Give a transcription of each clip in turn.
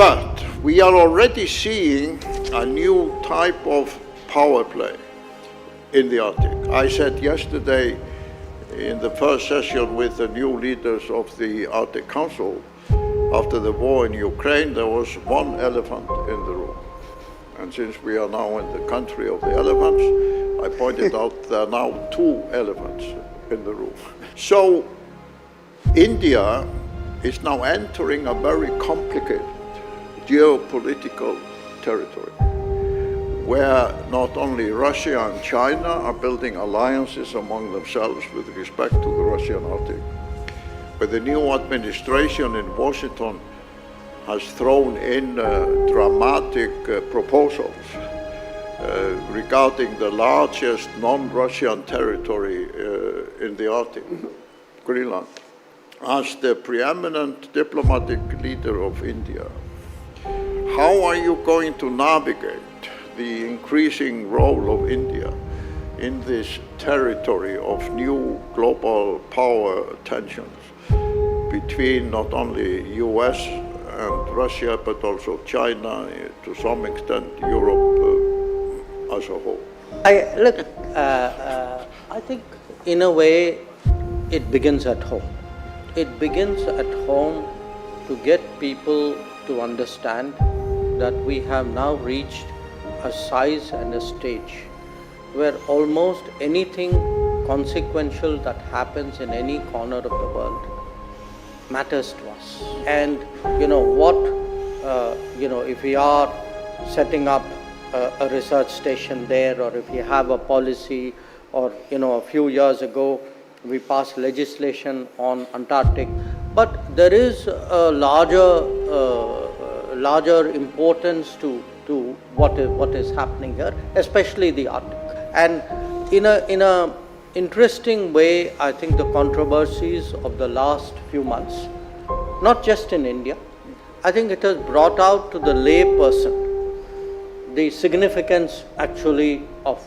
But we are already seeing a new type of power play in the Arctic. I said yesterday in the first session with the new leaders of the Arctic Council, after the war in Ukraine, there was one elephant in the room. And since we are now in the country of the elephants, I pointed out there are now 2 elephants in the room. So India is now entering a very complicated geopolitical territory, where not only Russia and China are building alliances among themselves with respect to the Russian Arctic, but the new administration in Washington has thrown in dramatic proposals regarding the largest non-Russian territory in the Arctic, Greenland. As the preeminent diplomatic leader of India, how are you going to navigate the increasing role of India in this territory of new global power tensions between not only US and Russia, but also China, to some extent Europe as a whole? I think in a way it begins at home. It begins at home to get people to understand that we have now reached a size and a stage where almost anything consequential that happens in any corner of the world matters to us. And if we are setting up a research station there, or if we have a policy, or a few years ago we passed legislation on Antarctic, but there is a larger importance to what is happening here, especially the Arctic. And in a interesting way, I think the controversies of the last few months, not just in India, I think it has brought out to the lay person the significance actually of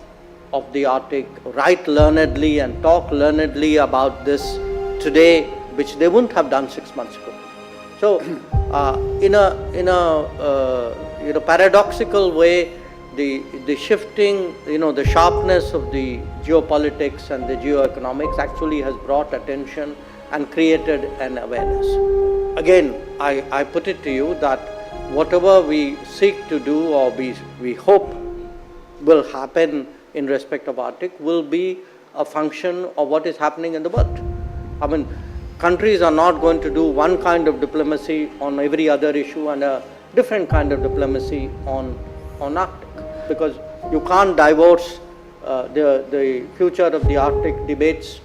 the Arctic, write learnedly and talk learnedly about this today, which they wouldn't have done 6 months ago. So, in a paradoxical way, the shifting, the sharpness of the geopolitics and the geoeconomics actually has brought attention and created an awareness. Again, I put it to you that whatever we seek to do, or we hope will happen in respect of Arctic, will be a function of what is happening in the world. I mean, countries are not going to do one kind of diplomacy on every other issue and a different kind of diplomacy on Arctic, because you can't divorce the future of the Arctic debates